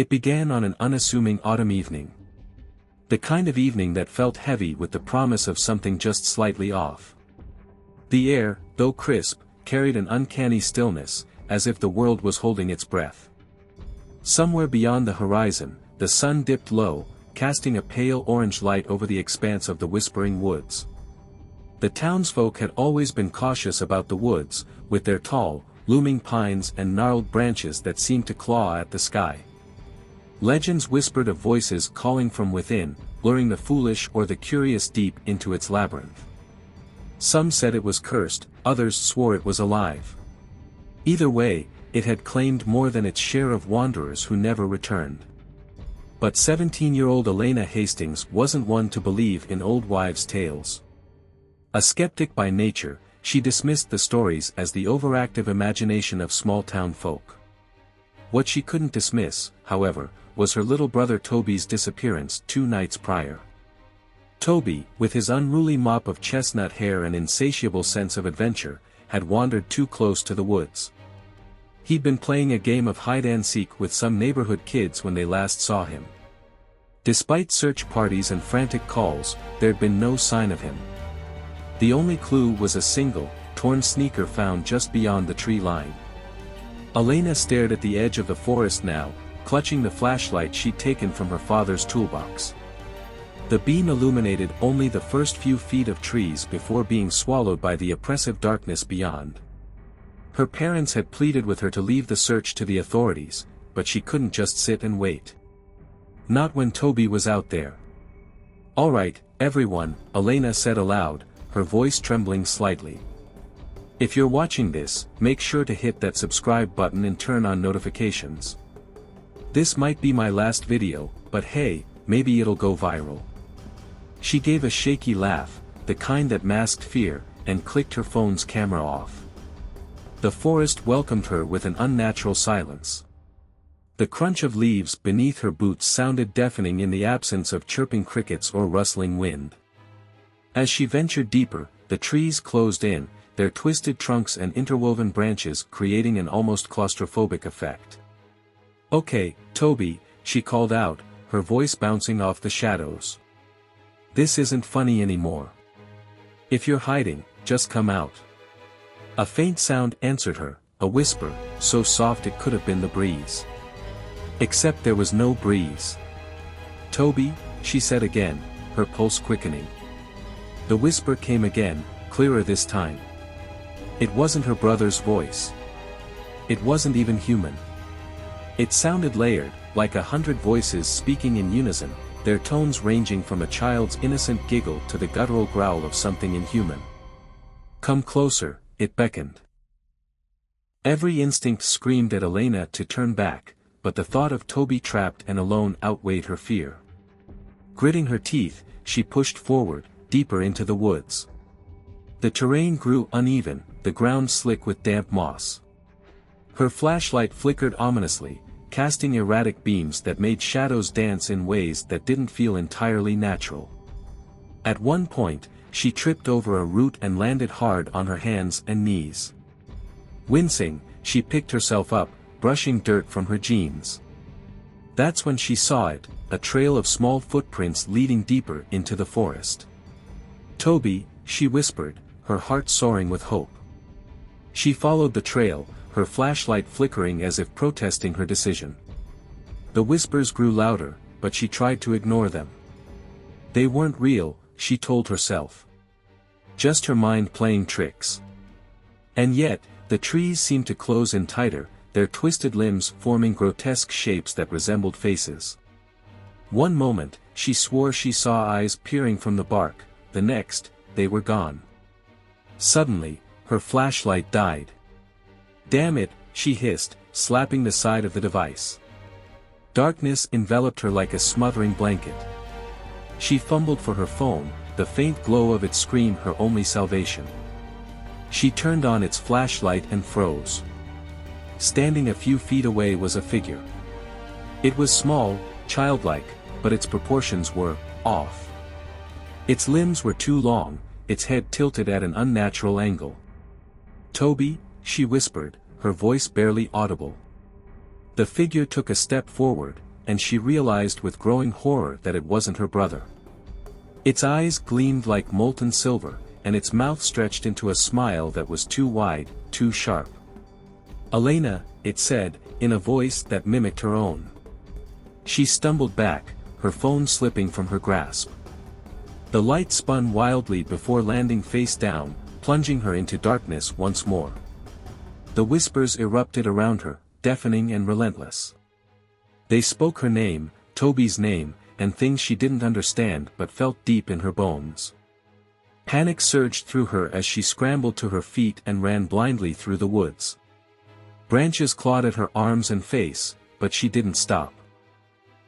It began on an unassuming autumn evening. The kind of evening that felt heavy with the promise of something just slightly off. The air, though crisp, carried an uncanny stillness, as if the world was holding its breath. Somewhere beyond the horizon, the sun dipped low, casting a pale orange light over the expanse of the whispering woods. The townsfolk had always been cautious about the woods, with their tall, looming pines and gnarled branches that seemed to claw at the sky. Legends whispered of voices calling from within, luring the foolish or the curious deep into its labyrinth. Some said it was cursed, others swore it was alive. Either way, it had claimed more than its share of wanderers who never returned. But 17-year-old Elena Hastings wasn't one to believe in old wives' tales. A skeptic by nature, she dismissed the stories as the overactive imagination of small-town folk. What she couldn't dismiss, however, was her little brother Toby's disappearance 2 nights prior. Toby, with his unruly mop of chestnut hair and insatiable sense of adventure, had wandered too close to the woods. He'd been playing a game of hide-and-seek with some neighborhood kids when they last saw him. Despite search parties and frantic calls, there'd been no sign of him. The only clue was a single, torn sneaker found just beyond the tree line. Elena stared at the edge of the forest now, clutching the flashlight she'd taken from her father's toolbox. The beam illuminated only the first few feet of trees before being swallowed by the oppressive darkness beyond. Her parents had pleaded with her to leave the search to the authorities, but she couldn't just sit and wait. Not when Toby was out there. "All right, everyone," Elena said aloud, her voice trembling slightly. "If you're watching this, make sure to hit that subscribe button and turn on notifications. This might be my last video, but hey, maybe it'll go viral." She gave a shaky laugh, the kind that masked fear, and clicked her phone's camera off. The forest welcomed her with an unnatural silence. The crunch of leaves beneath her boots sounded deafening in the absence of chirping crickets or rustling wind. As she ventured deeper, the trees closed in, their twisted trunks and interwoven branches creating an almost claustrophobic effect. "Okay, Toby," she called out, her voice bouncing off the shadows. "This isn't funny anymore. If you're hiding, just come out." A faint sound answered her, a whisper, so soft it could have been the breeze. Except there was no breeze. "Toby," she said again, her pulse quickening. The whisper came again, clearer this time. It wasn't her brother's voice. It wasn't even human. It sounded layered, like 100 voices speaking in unison, their tones ranging from a child's innocent giggle to the guttural growl of something inhuman. "Come closer," it beckoned. Every instinct screamed at Elena to turn back, but the thought of Toby trapped and alone outweighed her fear. Gritting her teeth, she pushed forward, deeper into the woods. The terrain grew uneven, the ground slick with damp moss. Her flashlight flickered ominously, casting erratic beams that made shadows dance in ways that didn't feel entirely natural. At one point, she tripped over a root and landed hard on her hands and knees. Wincing, she picked herself up, brushing dirt from her jeans. That's when she saw it, a trail of small footprints leading deeper into the forest. "Toby," she whispered, her heart soaring with hope. She followed the trail, her flashlight flickering as if protesting her decision. The whispers grew louder, but she tried to ignore them. They weren't real, she told herself. Just her mind playing tricks. And yet, the trees seemed to close in tighter, their twisted limbs forming grotesque shapes that resembled faces. One moment, she swore she saw eyes peering from the bark, the next, they were gone. Suddenly, her flashlight died. "Damn it," she hissed, slapping the side of the device. Darkness enveloped her like a smothering blanket. She fumbled for her phone, the faint glow of its screen her only salvation. She turned on its flashlight and froze. Standing a few feet away was a figure. It was small, childlike, but its proportions were off. Its limbs were too long, its head tilted at an unnatural angle. "Toby," she whispered, her voice barely audible. The figure took a step forward, and she realized with growing horror that it wasn't her brother. Its eyes gleamed like molten silver, and its mouth stretched into a smile that was too wide, too sharp. "Elena," it said, in a voice that mimicked her own. She stumbled back, her phone slipping from her grasp. The light spun wildly before landing face down, plunging her into darkness once more. The whispers erupted around her, deafening and relentless. They spoke her name, Toby's name, and things she didn't understand but felt deep in her bones. Panic surged through her as she scrambled to her feet and ran blindly through the woods. Branches clawed at her arms and face, but she didn't stop.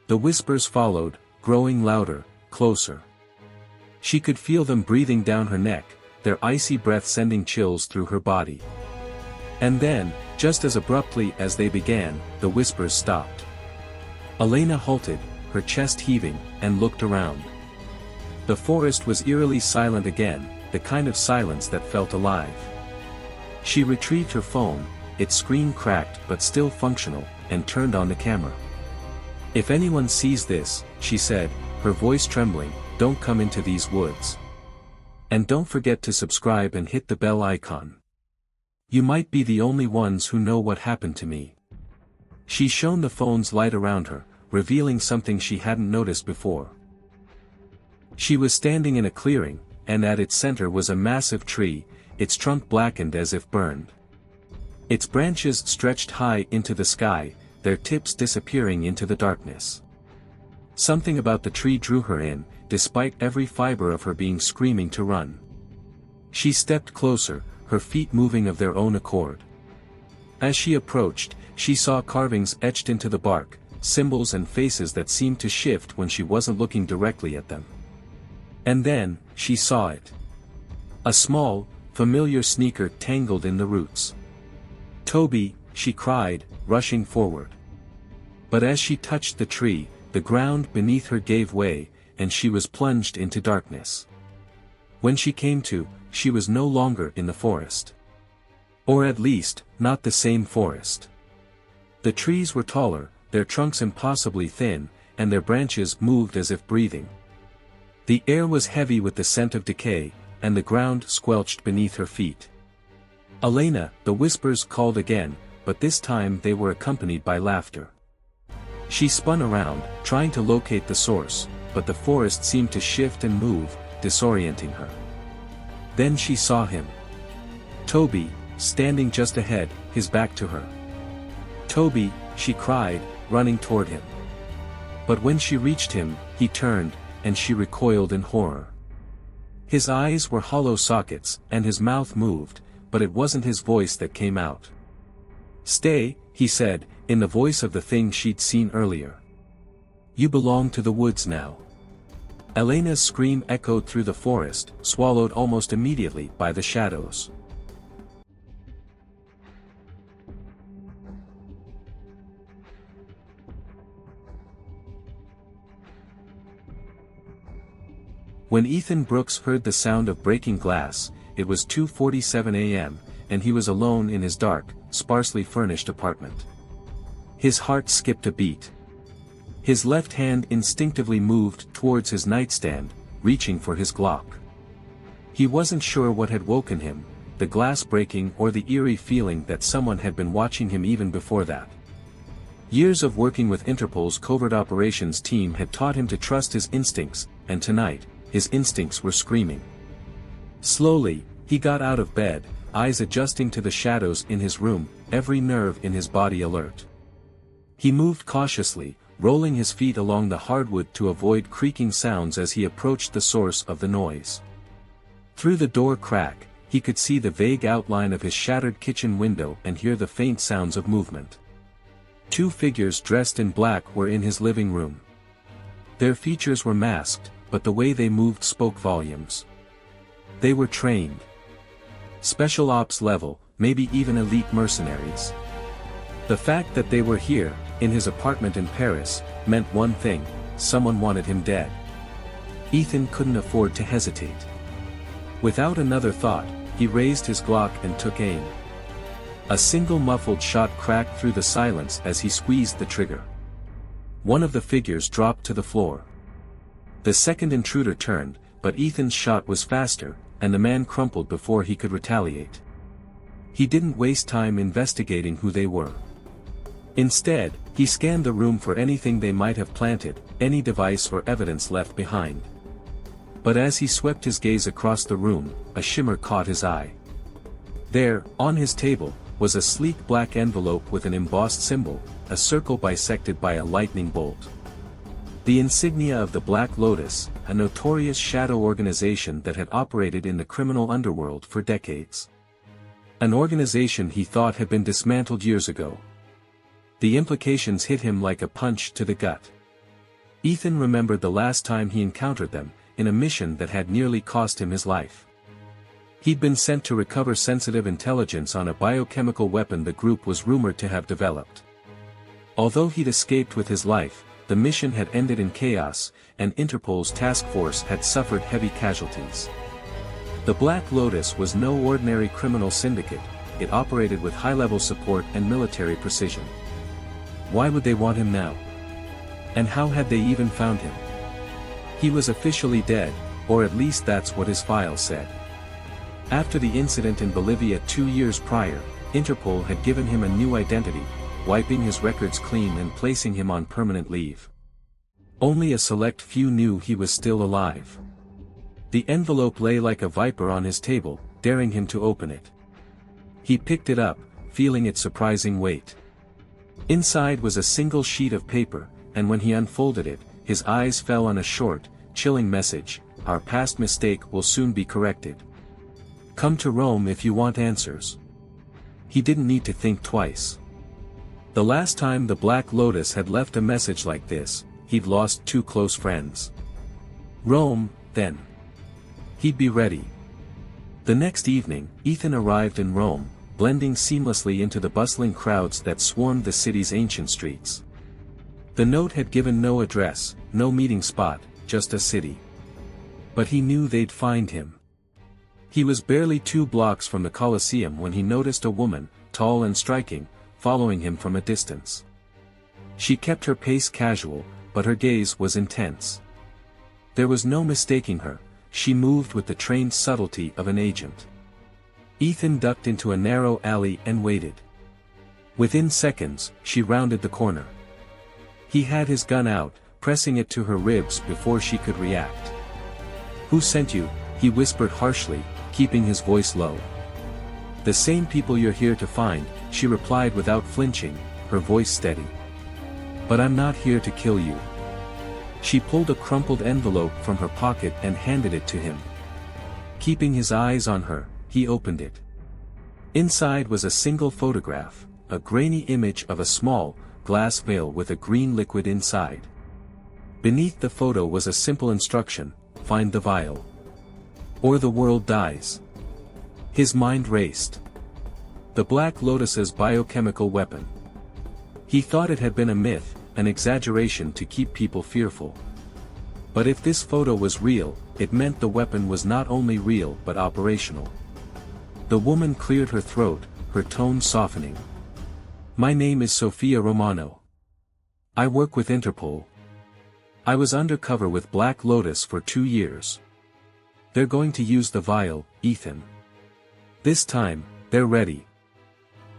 The whispers followed, growing louder, closer. She could feel them breathing down her neck, their icy breath sending chills through her body. And then, just as abruptly as they began, the whispers stopped. Elena halted, her chest heaving, and looked around. The forest was eerily silent again, the kind of silence that felt alive. She retrieved her phone, its screen cracked but still functional, and turned on the camera. "If anyone sees this," she said, her voice trembling, "don't come into these woods. And don't forget to subscribe and hit the bell icon. You might be the only ones who know what happened to me." She shone the phone's light around her, revealing something she hadn't noticed before. She was standing in a clearing, and at its center was a massive tree, its trunk blackened as if burned. Its branches stretched high into the sky, their tips disappearing into the darkness. Something about the tree drew her in, despite every fiber of her being screaming to run. She stepped closer, her feet moving of their own accord. As she approached, she saw carvings etched into the bark, symbols and faces that seemed to shift when she wasn't looking directly at them. And then, she saw it. A small, familiar sneaker tangled in the roots. "Toby," she cried, rushing forward. But as she touched the tree, the ground beneath her gave way, and she was plunged into darkness. When she came to, she was no longer in the forest. Or at least, not the same forest. The trees were taller, their trunks impossibly thin, and their branches moved as if breathing. The air was heavy with the scent of decay, and the ground squelched beneath her feet. "Elena," the whispers called again, but this time they were accompanied by laughter. She spun around, trying to locate the source, but the forest seemed to shift and move, disorienting her. Then she saw him. Toby, standing just ahead, his back to her. "Toby," she cried, running toward him. But when she reached him, he turned, and she recoiled in horror. His eyes were hollow sockets, and his mouth moved, but it wasn't his voice that came out. "Stay," he said, in the voice of the thing she'd seen earlier. "You belong to the woods now." Elena's scream echoed through the forest, swallowed almost immediately by the shadows. When Ethan Brooks heard the sound of breaking glass, it was 2:47 a.m., and he was alone in his dark, sparsely furnished apartment. His heart skipped a beat. His left hand instinctively moved towards his nightstand, reaching for his Glock. He wasn't sure what had woken him, the glass breaking or the eerie feeling that someone had been watching him even before that. Years of working with Interpol's covert operations team had taught him to trust his instincts, and tonight, his instincts were screaming. Slowly, he got out of bed, eyes adjusting to the shadows in his room, every nerve in his body alert. He moved cautiously, rolling his feet along the hardwood to avoid creaking sounds as he approached the source of the noise. Through the door crack, he could see the vague outline of his shattered kitchen window and hear the faint sounds of movement. Two figures dressed in black were in his living room. Their features were masked, but the way they moved spoke volumes. They were trained. Special ops level, maybe even elite mercenaries. The fact that they were here, in his apartment in Paris, meant one thing: someone wanted him dead. Ethan couldn't afford to hesitate. Without another thought, he raised his Glock and took aim. A single muffled shot cracked through the silence as he squeezed the trigger. One of the figures dropped to the floor. The second intruder turned, but Ethan's shot was faster, and the man crumpled before he could retaliate. He didn't waste time investigating who they were. Instead, he scanned the room for anything they might have planted, any device or evidence left behind. But as he swept his gaze across the room, a shimmer caught his eye. There, on his table, was a sleek black envelope with an embossed symbol, a circle bisected by a lightning bolt. The insignia of the Black Lotus, a notorious shadow organization that had operated in the criminal underworld for decades. An organization he thought had been dismantled years ago. The implications hit him like a punch to the gut. Ethan remembered the last time he encountered them, in a mission that had nearly cost him his life. He'd been sent to recover sensitive intelligence on a biochemical weapon the group was rumored to have developed. Although he'd escaped with his life, the mission had ended in chaos, and Interpol's task force had suffered heavy casualties. The Black Lotus was no ordinary criminal syndicate, it operated with high-level support and military precision. Why would they want him now? And how had they even found him? He was officially dead, or at least that's what his files said. After the incident in Bolivia 2 years prior, Interpol had given him a new identity, wiping his records clean and placing him on permanent leave. Only a select few knew he was still alive. The envelope lay like a viper on his table, daring him to open it. He picked it up, feeling its surprising weight. Inside was a single sheet of paper, and when he unfolded it, his eyes fell on a short, chilling message: "Our past mistake will soon be corrected. Come to Rome if you want answers." He didn't need to think twice. The last time the Black Lotus had left a message like this, he'd lost 2 close friends. Rome, then. He'd be ready. The next evening, Ethan arrived in Rome, blending seamlessly into the bustling crowds that swarmed the city's ancient streets. The note had given no address, no meeting spot, just a city. But he knew they'd find him. He was barely 2 blocks from the Colosseum when he noticed a woman, tall and striking, following him from a distance. She kept her pace casual, but her gaze was intense. There was no mistaking her, she moved with the trained subtlety of an agent. Ethan ducked into a narrow alley and waited. Within seconds, she rounded the corner. He had his gun out, pressing it to her ribs before she could react. "Who sent you?" he whispered harshly, keeping his voice low. "The same people you're here to find," she replied without flinching, her voice steady. "But I'm not here to kill you." She pulled a crumpled envelope from her pocket and handed it to him. Keeping his eyes on her, he opened it. Inside was a single photograph, a grainy image of a small, glass vial with a green liquid inside. Beneath the photo was a simple instruction: find the vial, or the world dies. His mind raced. The Black Lotus's biochemical weapon. He thought it had been a myth, an exaggeration to keep people fearful. But if this photo was real, it meant the weapon was not only real but operational. The woman cleared her throat, her tone softening. "My name is Sofia Romano. I work with Interpol. I was undercover with Black Lotus for 2 years. They're going to use the vial, Ethan. This time, they're ready."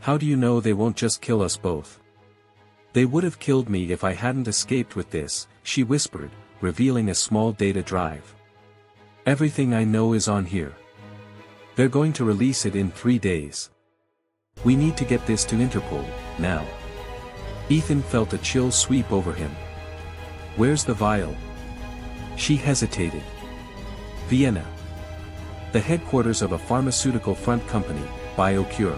"How do you know they won't just kill us both?" "They would have killed me if I hadn't escaped with this," she whispered, revealing a small data drive. "Everything I know is on here. They're going to release it in 3 days. We need to get this to Interpol, now." Ethan felt a chill sweep over him. "Where's the vial?" She hesitated. "Vienna. The headquarters of a pharmaceutical front company, BioCure.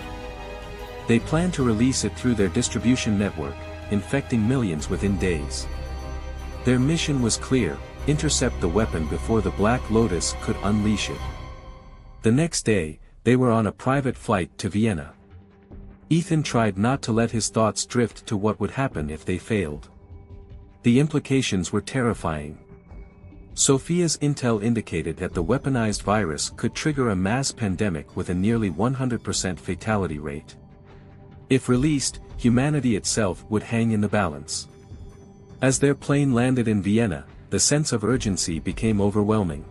They plan to release it through their distribution network, infecting millions within days. Their mission was clear: intercept the weapon before the Black Lotus could unleash it." The next day, they were on a private flight to Vienna. Ethan tried not to let his thoughts drift to what would happen if they failed. The implications were terrifying. Sophia's intel indicated that the weaponized virus could trigger a mass pandemic with a nearly 100% fatality rate. If released, humanity itself would hang in the balance. As their plane landed in Vienna, the sense of urgency became overwhelming.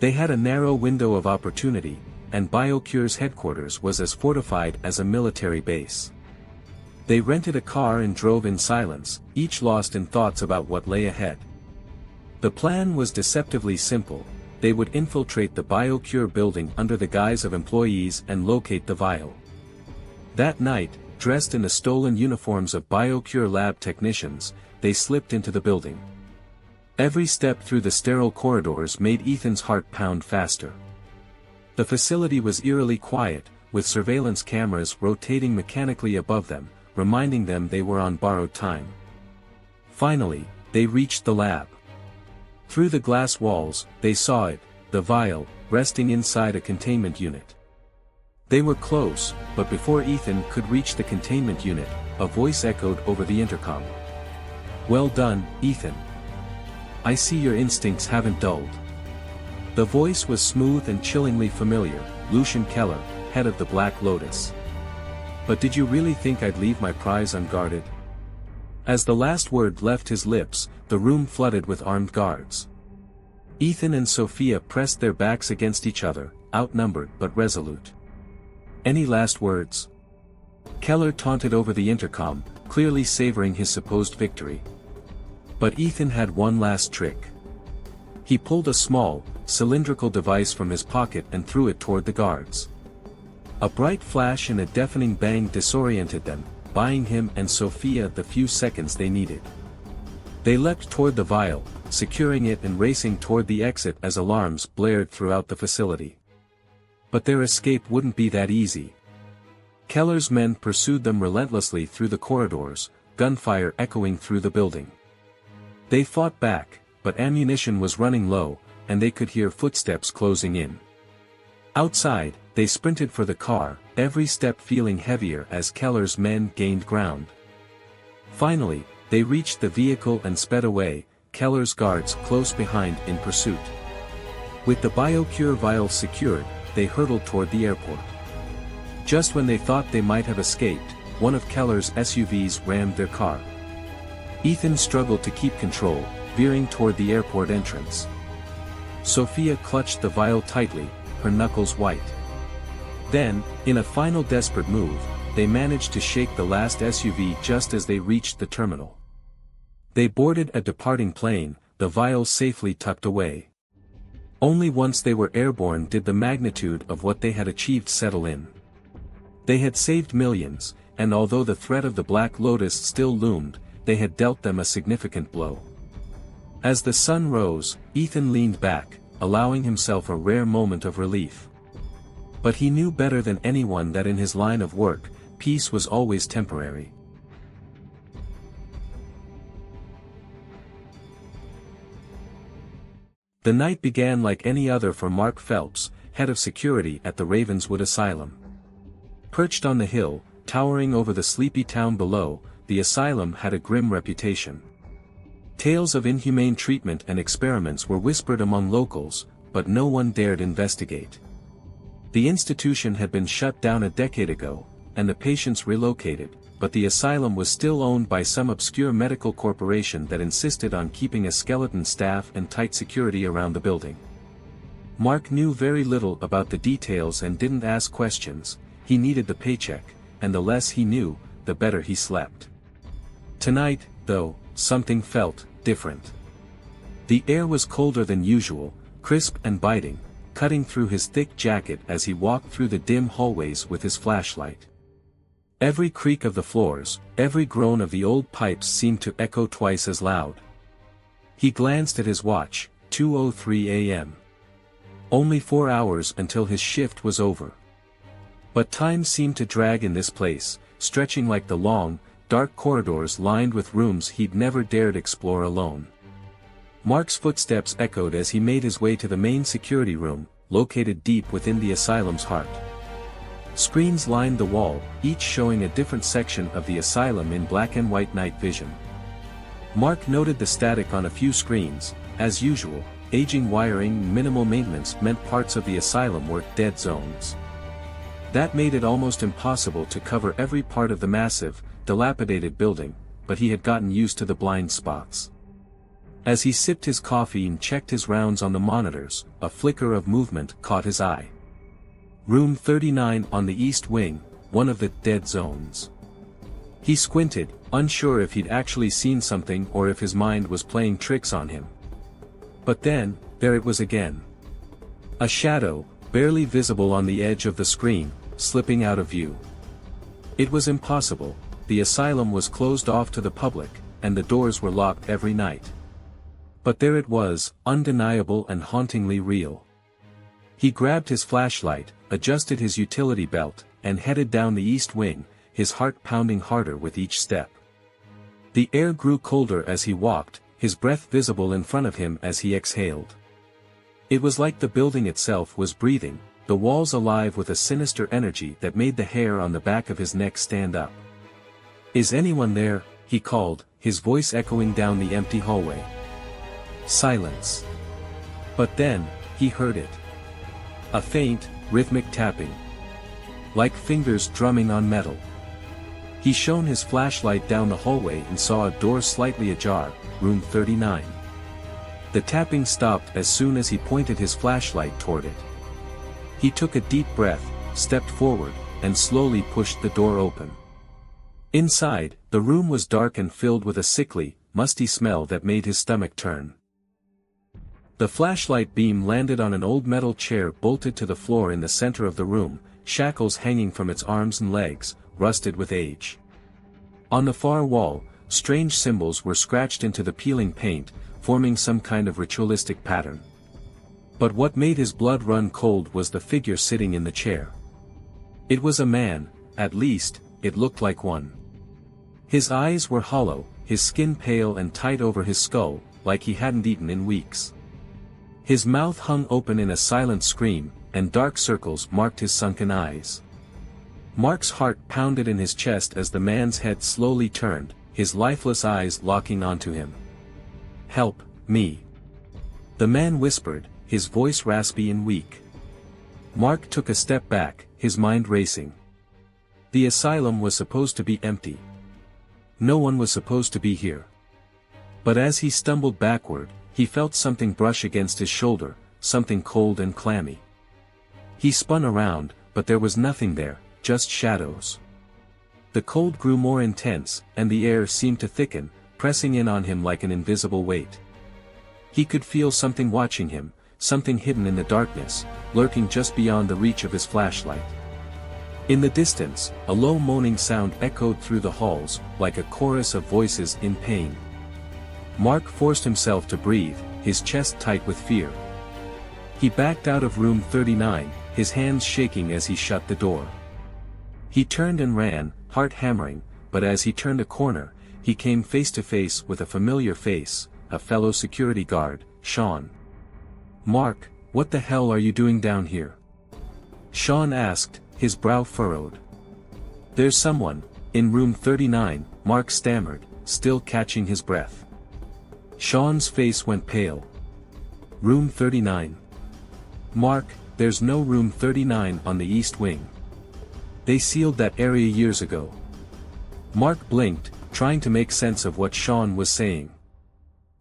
They had a narrow window of opportunity, and BioCure's headquarters was as fortified as a military base. They rented a car and drove in silence, each lost in thoughts about what lay ahead. The plan was deceptively simple. They would infiltrate the BioCure building under the guise of employees and locate the vial. That night, dressed in the stolen uniforms of BioCure lab technicians, they slipped into the building. Every step through the sterile corridors made Ethan's heart pound faster. The facility was eerily quiet, with surveillance cameras rotating mechanically above them, reminding them they were on borrowed time. Finally, they reached the lab. Through the glass walls, they saw it, the vial, resting inside a containment unit. They were close, but before Ethan could reach the containment unit, a voice echoed over the intercom. "Well done, Ethan. I see your instincts haven't dulled." The voice was smooth and chillingly familiar, Lucian Keller, head of the Black Lotus. "But did you really think I'd leave my prize unguarded?" As the last word left his lips, the room flooded with armed guards. Ethan and Sophia pressed their backs against each other, outnumbered but resolute. "Any last words?" Keller taunted over the intercom, clearly savoring his supposed victory. But Ethan had one last trick. He pulled a small, cylindrical device from his pocket and threw it toward the guards. A bright flash and a deafening bang disoriented them, buying him and Sophia the few seconds they needed. They leapt toward the vial, securing it and racing toward the exit as alarms blared throughout the facility. But their escape wouldn't be that easy. Keller's men pursued them relentlessly through the corridors, gunfire echoing through the building. They fought back, but ammunition was running low, and they could hear footsteps closing in. Outside, they sprinted for the car, every step feeling heavier as Keller's men gained ground. Finally, they reached the vehicle and sped away, Keller's guards close behind in pursuit. With the BioCure vial secured, they hurtled toward the airport. Just when they thought they might have escaped, one of Keller's SUVs rammed their car. Ethan struggled to keep control, veering toward the airport entrance. Sophia clutched the vial tightly, her knuckles white. Then, in a final desperate move, they managed to shake the last SUV just as they reached the terminal. They boarded a departing plane, the vial safely tucked away. Only once they were airborne did the magnitude of what they had achieved settle in. They had saved millions, and although the threat of the Black Lotus still loomed, they had dealt them a significant blow. As the sun rose, Ethan leaned back, allowing himself a rare moment of relief. But he knew better than anyone that in his line of work, peace was always temporary. The night began like any other for Mark Phelps, head of security at the Ravenswood Asylum. Perched on the hill, towering over the sleepy town below, the asylum had a grim reputation. Tales of inhumane treatment and experiments were whispered among locals, but no one dared investigate. The institution had been shut down a decade ago, and the patients relocated, but the asylum was still owned by some obscure medical corporation that insisted on keeping a skeleton staff and tight security around the building. Mark knew very little about the details and didn't ask questions. He needed the paycheck, and the less he knew, the better he slept. Tonight, though, something felt different. The air was colder than usual, crisp and biting, cutting through his thick jacket as he walked through the dim hallways with his flashlight. Every creak of the floors, every groan of the old pipes seemed to echo twice as loud. He glanced at his watch, 2:03 a.m. Only 4 hours until his shift was over. But time seemed to drag in this place, stretching like the long, dark corridors lined with rooms he'd never dared explore alone. Mark's footsteps echoed as he made his way to the main security room, located deep within the asylum's heart. Screens lined the wall, each showing a different section of the asylum in black and white night vision. Mark noted the static on a few screens. As usual, aging wiring and minimal maintenance meant parts of the asylum were dead zones. That made it almost impossible to cover every part of the massive, dilapidated building, but he had gotten used to the blind spots. As he sipped his coffee and checked his rounds on the monitors, a flicker of movement caught his eye. Room 39 on the east wing, one of the dead zones. He squinted, unsure if he'd actually seen something or if his mind was playing tricks on him. But then, there it was again. A shadow, barely visible on the edge of the screen, slipping out of view. It was impossible, the asylum was closed off to the public, and the doors were locked every night. But there it was, undeniable and hauntingly real. He grabbed his flashlight, adjusted his utility belt, and headed down the east wing, his heart pounding harder with each step. The air grew colder as he walked, his breath visible in front of him as he exhaled. It was like the building itself was breathing, the walls alive with a sinister energy that made the hair on the back of his neck stand up. "Is anyone there?" he called, his voice echoing down the empty hallway. Silence. But then, he heard it. A faint, rhythmic tapping. Like fingers drumming on metal. He shone his flashlight down the hallway and saw a door slightly ajar, room 39. The tapping stopped as soon as he pointed his flashlight toward it. He took a deep breath, stepped forward, and slowly pushed the door open. Inside, the room was dark and filled with a sickly, musty smell that made his stomach turn. The flashlight beam landed on an old metal chair bolted to the floor in the center of the room, shackles hanging from its arms and legs, rusted with age. On the far wall, strange symbols were scratched into the peeling paint, forming some kind of ritualistic pattern. But what made his blood run cold was the figure sitting in the chair. It was a man, at least, it looked like one. His eyes were hollow, his skin pale and tight over his skull, like he hadn't eaten in weeks. His mouth hung open in a silent scream, and dark circles marked his sunken eyes. Mark's heart pounded in his chest as the man's head slowly turned, his lifeless eyes locking onto him. "Help, me." The man whispered, his voice raspy and weak. Mark took a step back, his mind racing. The asylum was supposed to be empty. No one was supposed to be here. But as he stumbled backward, he felt something brush against his shoulder, something cold and clammy. He spun around, but there was nothing there, just shadows. The cold grew more intense, and the air seemed to thicken, pressing in on him like an invisible weight. He could feel something watching him, something hidden in the darkness, lurking just beyond the reach of his flashlight. In the distance, a low moaning sound echoed through the halls, like a chorus of voices in pain. Mark forced himself to breathe, his chest tight with fear. He backed out of room 39, his hands shaking as he shut the door. He turned and ran, heart hammering, but as he turned a corner, he came face to face with a familiar face, a fellow security guard, Sean. "Mark, what the hell are you doing down here?" Sean asked, his brow furrowed. "There's someone, in room 39, Mark stammered, still catching his breath. Sean's face went pale. "Room 39. Mark, there's no room 39 on the east wing. They sealed that area years ago." Mark blinked, trying to make sense of what Sean was saying.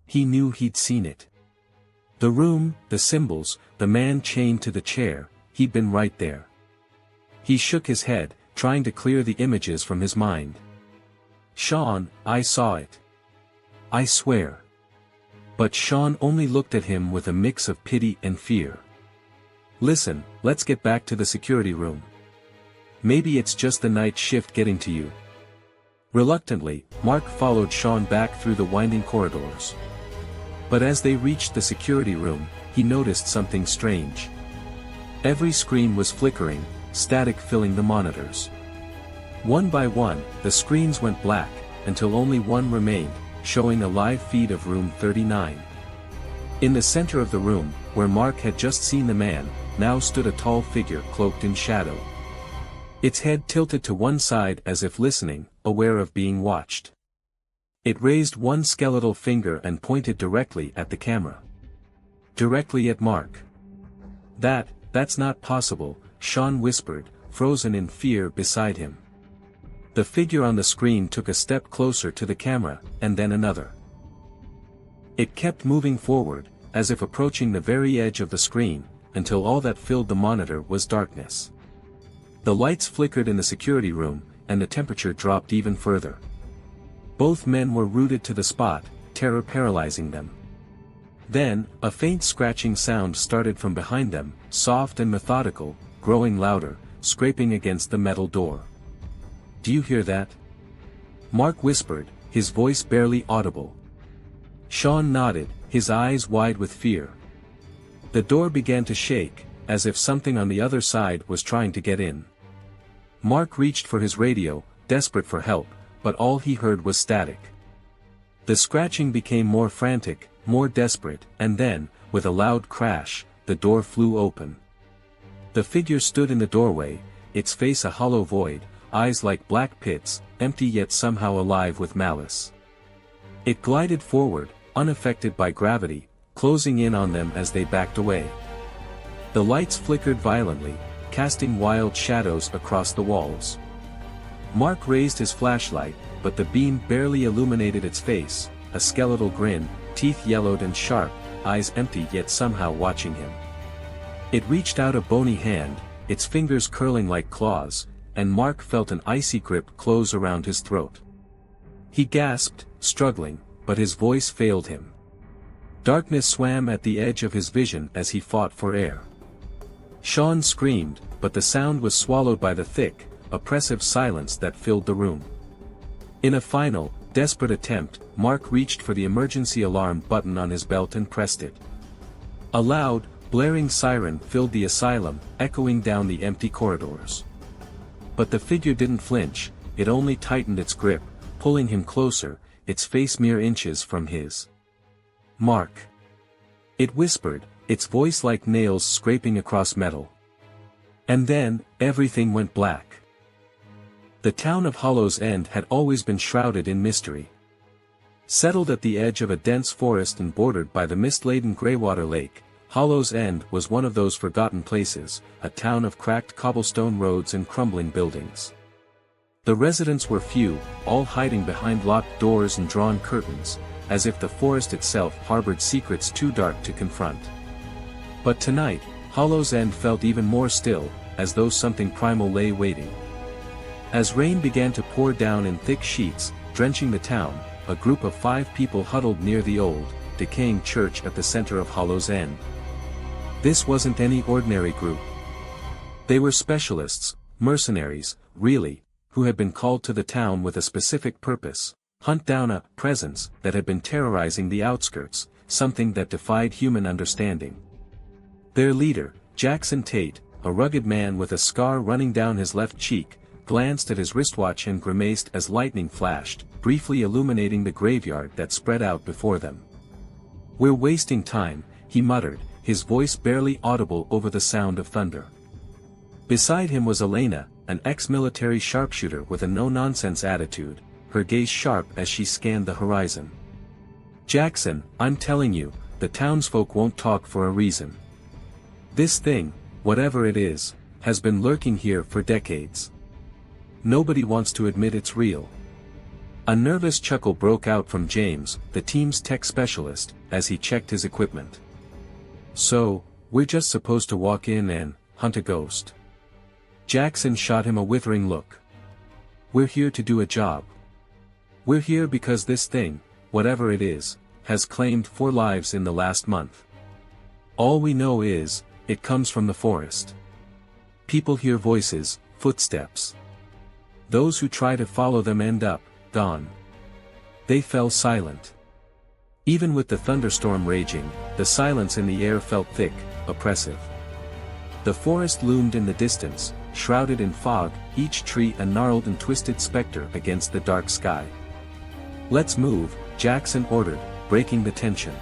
He knew he'd seen it. The room, the symbols, the man chained to the chair, he'd been right there. He shook his head, trying to clear the images from his mind. "Sean, I saw it. I swear." But Sean only looked at him with a mix of pity and fear. "Listen, let's get back to the security room. Maybe it's just the night shift getting to you." Reluctantly, Mark followed Sean back through the winding corridors. But as they reached the security room, he noticed something strange. Every screen was flickering, static filling the monitors. One by one, the screens went black, until only one remained, showing a live feed of room 39. In the center of the room, where Mark had just seen the man, now stood a tall figure cloaked in shadow. Its head tilted to one side as if listening, aware of being watched. It raised one skeletal finger and pointed directly at the camera. Directly at Mark. That's not possible," Sean whispered, frozen in fear beside him. The figure on the screen took a step closer to the camera, and then another. It kept moving forward, as if approaching the very edge of the screen, until all that filled the monitor was darkness. The lights flickered in the security room, and the temperature dropped even further. Both men were rooted to the spot, terror paralyzing them. Then, a faint scratching sound started from behind them, soft and methodical, growing louder, scraping against the metal door. "Do you hear that?" Mark whispered, his voice barely audible. Sean nodded, his eyes wide with fear. The door began to shake, as if something on the other side was trying to get in. Mark reached for his radio, desperate for help, but all he heard was static. The scratching became more frantic, more desperate, and then, with a loud crash, the door flew open. The figure stood in the doorway, its face a hollow void, eyes like black pits, empty yet somehow alive with malice. It glided forward, unaffected by gravity, closing in on them as they backed away. The lights flickered violently, casting wild shadows across the walls. Mark raised his flashlight, but the beam barely illuminated its face, a skeletal grin, teeth yellowed and sharp, eyes empty yet somehow watching him. It reached out a bony hand, its fingers curling like claws, and Mark felt an icy grip close around his throat. He gasped, struggling, but his voice failed him. Darkness swam at the edge of his vision as he fought for air. Sean screamed, but the sound was swallowed by the thick, oppressive silence that filled the room. In a final, desperate attempt, Mark reached for the emergency alarm button on his belt and pressed it. A loud, blaring siren filled the asylum, echoing down the empty corridors. But the figure didn't flinch, it only tightened its grip, pulling him closer, its face mere inches from his. "Mark." It whispered, its voice like nails scraping across metal. And then, everything went black. The town of Hollow's End had always been shrouded in mystery. Settled at the edge of a dense forest and bordered by the mist-laden Greywater Lake, Hollow's End was one of those forgotten places, a town of cracked cobblestone roads and crumbling buildings. The residents were few, all hiding behind locked doors and drawn curtains, as if the forest itself harbored secrets too dark to confront. But tonight, Hollow's End felt even more still, as though something primal lay waiting. As rain began to pour down in thick sheets, drenching the town, a group of 5 people huddled near the old, decaying church at the center of Hollow's End. This wasn't any ordinary group. They were specialists, mercenaries, really, who had been called to the town with a specific purpose: hunt down a presence that had been terrorizing the outskirts, something that defied human understanding. Their leader, Jackson Tate, a rugged man with a scar running down his left cheek, glanced at his wristwatch and grimaced as lightning flashed, briefly illuminating the graveyard that spread out before them. "We're wasting time," he muttered, his voice barely audible over the sound of thunder. Beside him was Elena, an ex-military sharpshooter with a no-nonsense attitude, her gaze sharp as she scanned the horizon. "Jackson, I'm telling you, the townsfolk won't talk for a reason. This thing, whatever it is, has been lurking here for decades. Nobody wants to admit it's real." A nervous chuckle broke out from James, the team's tech specialist, as he checked his equipment. "So, we're just supposed to walk in and hunt a ghost?" Jackson shot him a withering look. "We're here to do a job. We're here because this thing, whatever it is, has claimed 4 lives in the last month. All we know is, it comes from the forest. People hear voices, footsteps. Those who try to follow them end up, gone." They fell silent. Even with the thunderstorm raging, the silence in the air felt thick, oppressive. The forest loomed in the distance, shrouded in fog, each tree a gnarled and twisted specter against the dark sky. "Let's move," Jackson ordered, breaking the tension.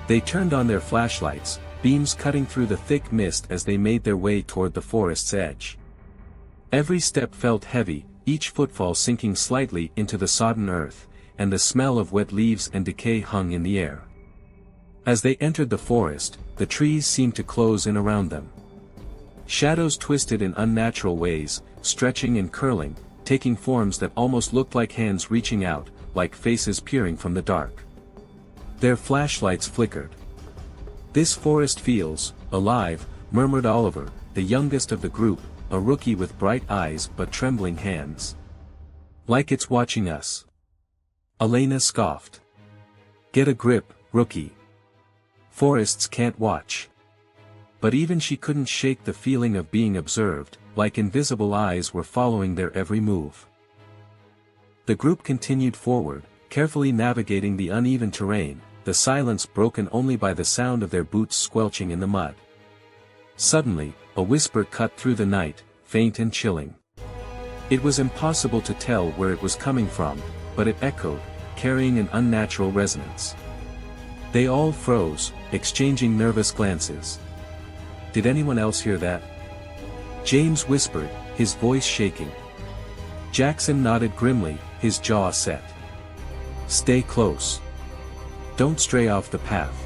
They turned on their flashlights, beams cutting through the thick mist as they made their way toward the forest's edge. Every step felt heavy, each footfall sinking slightly into the sodden earth, and the smell of wet leaves and decay hung in the air. As they entered the forest, the trees seemed to close in around them. Shadows twisted in unnatural ways, stretching and curling, taking forms that almost looked like hands reaching out, like faces peering from the dark. Their flashlights flickered. "This forest feels alive," murmured Oliver, the youngest of the group, a rookie with bright eyes but trembling hands. "Like it's watching us." Elena scoffed. "Get a grip, rookie. Forests can't watch." But even she couldn't shake the feeling of being observed, like invisible eyes were following their every move. The group continued forward, carefully navigating the uneven terrain, the silence broken only by the sound of their boots squelching in the mud. Suddenly, a whisper cut through the night, faint and chilling. It was impossible to tell where it was coming from, but it echoed, carrying an unnatural resonance. They all froze, exchanging nervous glances. "Did anyone else hear that?" James whispered, his voice shaking. Jackson nodded grimly, his jaw set. "Stay close. Don't stray off the path."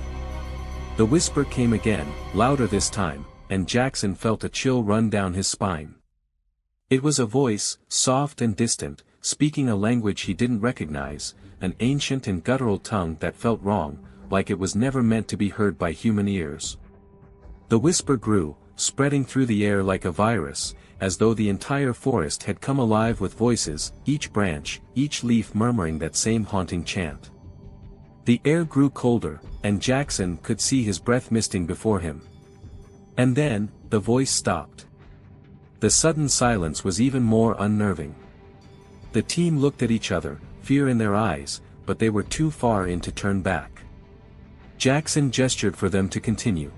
The whisper came again, louder this time, and Jackson felt a chill run down his spine. It was a voice, soft and distant, speaking a language he didn't recognize, an ancient and guttural tongue that felt wrong, like it was never meant to be heard by human ears. The whisper grew, spreading through the air like a virus, as though the entire forest had come alive with voices, each branch, each leaf murmuring that same haunting chant. The air grew colder, and Jackson could see his breath misting before him. And then, the voice stopped. The sudden silence was even more unnerving. The team looked at each other, fear in their eyes, but they were too far in to turn back. Jackson gestured for them to continue.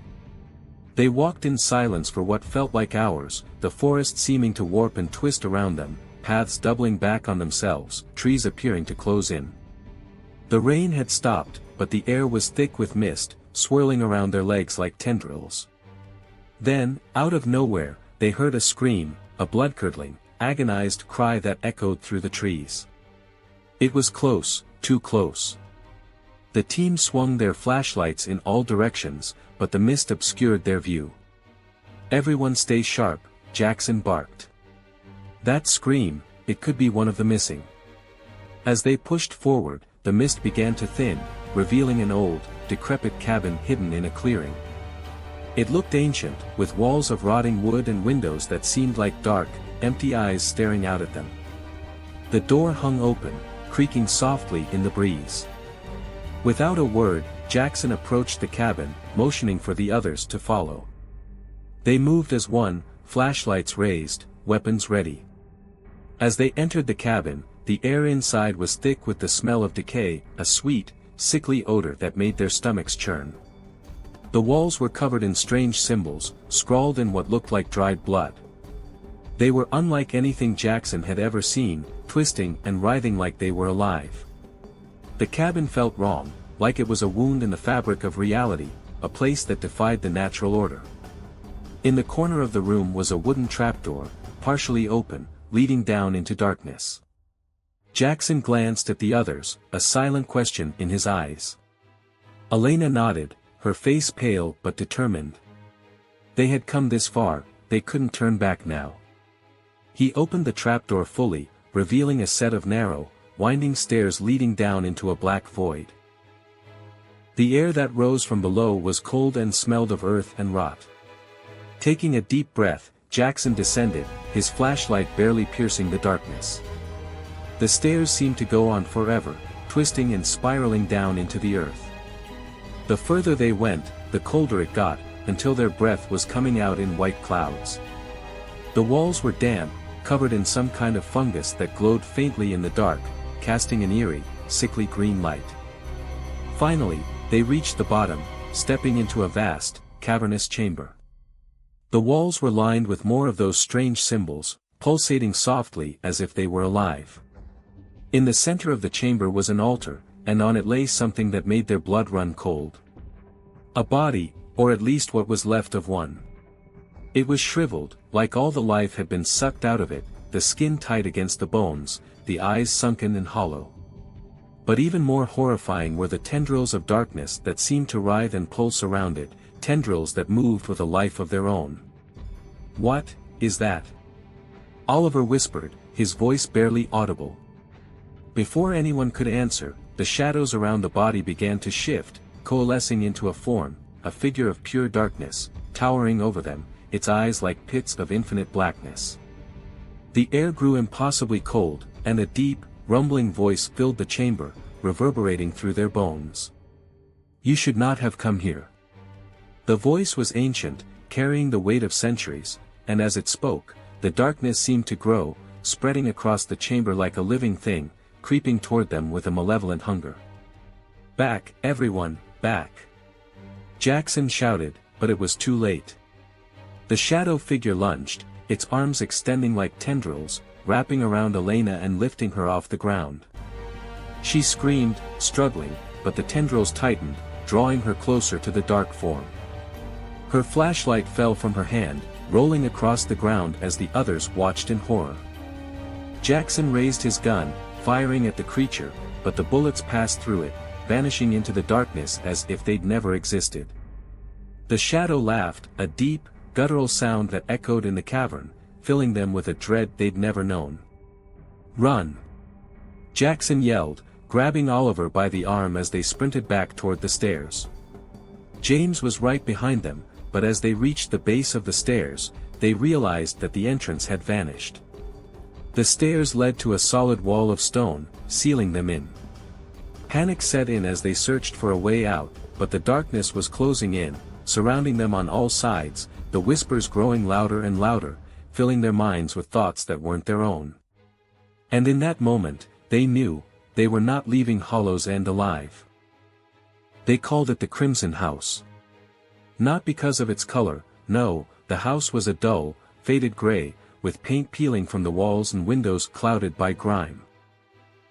They walked in silence for what felt like hours, the forest seeming to warp and twist around them, paths doubling back on themselves, trees appearing to close in. The rain had stopped, but the air was thick with mist, swirling around their legs like tendrils. Then, out of nowhere, they heard a scream, a blood-curdling, agonized cry that echoed through the trees. It was close, too close. The team swung their flashlights in all directions, but the mist obscured their view. "Everyone stay sharp," Jackson barked. That scream, it could be one of the missing. As they pushed forward, the mist began to thin, revealing an old, decrepit cabin hidden in a clearing. It looked ancient, with walls of rotting wood and windows that seemed like dark, empty eyes staring out at them. The door hung open, creaking softly in the breeze. Without a word, Jackson approached the cabin, motioning for the others to follow. They moved as one, flashlights raised, weapons ready. As they entered the cabin, the air inside was thick with the smell of decay, a sweet, sickly odor that made their stomachs churn. The walls were covered in strange symbols, scrawled in what looked like dried blood. They were unlike anything Jackson had ever seen, twisting and writhing like they were alive. The cabin felt wrong, like it was a wound in the fabric of reality, a place that defied the natural order. In the corner of the room was a wooden trapdoor, partially open, leading down into darkness. Jackson glanced at the others, a silent question in his eyes. Elena nodded, her face pale but determined. They had come this far, they couldn't turn back now. He opened the trapdoor fully, revealing a set of narrow, winding stairs leading down into a black void. The air that rose from below was cold and smelled of earth and rot. Taking a deep breath, Jackson descended, his flashlight barely piercing the darkness. The stairs seemed to go on forever, twisting and spiraling down into the earth. The further they went, the colder it got, until their breath was coming out in white clouds. The walls were damp, covered in some kind of fungus that glowed faintly in the dark, casting an eerie, sickly green light. Finally, they reached the bottom, stepping into a vast, cavernous chamber. The walls were lined with more of those strange symbols, pulsating softly as if they were alive. In the center of the chamber was an altar, and on it lay something that made their blood run cold. A body, or at least what was left of one. It was shriveled, like all the life had been sucked out of it, the skin tight against the bones, the eyes sunken and hollow. But even more horrifying were the tendrils of darkness that seemed to writhe and pulse around it, tendrils that moved with a life of their own. "What is that?" Oliver whispered, his voice barely audible. Before anyone could answer, the shadows around the body began to shift, coalescing into a form, a figure of pure darkness, towering over them, its eyes like pits of infinite blackness. The air grew impossibly cold, and a deep, rumbling voice filled the chamber, reverberating through their bones. "You should not have come here." The voice was ancient, carrying the weight of centuries, and as it spoke, the darkness seemed to grow, spreading across the chamber like a living thing, creeping toward them with a malevolent hunger. "Back, everyone, back!" Jackson shouted, but it was too late. The shadow figure lunged, its arms extending like tendrils, wrapping around Elena and lifting her off the ground. She screamed, struggling, but the tendrils tightened, drawing her closer to the dark form. Her flashlight fell from her hand, rolling across the ground as the others watched in horror. Jackson raised his gun, firing at the creature, but the bullets passed through it, vanishing into the darkness as if they'd never existed. The shadow laughed, a deep, guttural sound that echoed in the cavern, filling them with a dread they'd never known. "Run!" Jackson yelled, grabbing Oliver by the arm as they sprinted back toward the stairs. James was right behind them, but as they reached the base of the stairs, they realized that the entrance had vanished. The stairs led to a solid wall of stone, sealing them in. Panic set in as they searched for a way out, but the darkness was closing in, surrounding them on all sides, the whispers growing louder and louder, filling their minds with thoughts that weren't their own. And in that moment, they knew, they were not leaving Hollow's End alive. They called it the Crimson House. Not because of its color, no, the house was a dull, faded gray, with paint peeling from the walls and windows clouded by grime.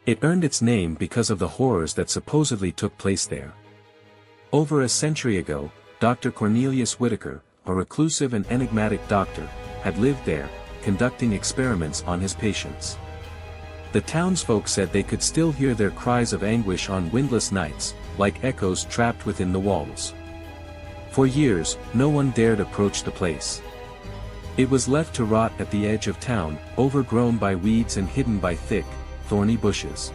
It earned its name because of the horrors that supposedly took place there. Over a century ago, Dr. Cornelius Whitaker, a reclusive and enigmatic doctor, had lived there, conducting experiments on his patients. The townsfolk said they could still hear their cries of anguish on windless nights, like echoes trapped within the walls. For years, no one dared approach the place. It was left to rot at the edge of town, overgrown by weeds and hidden by thick, thorny bushes.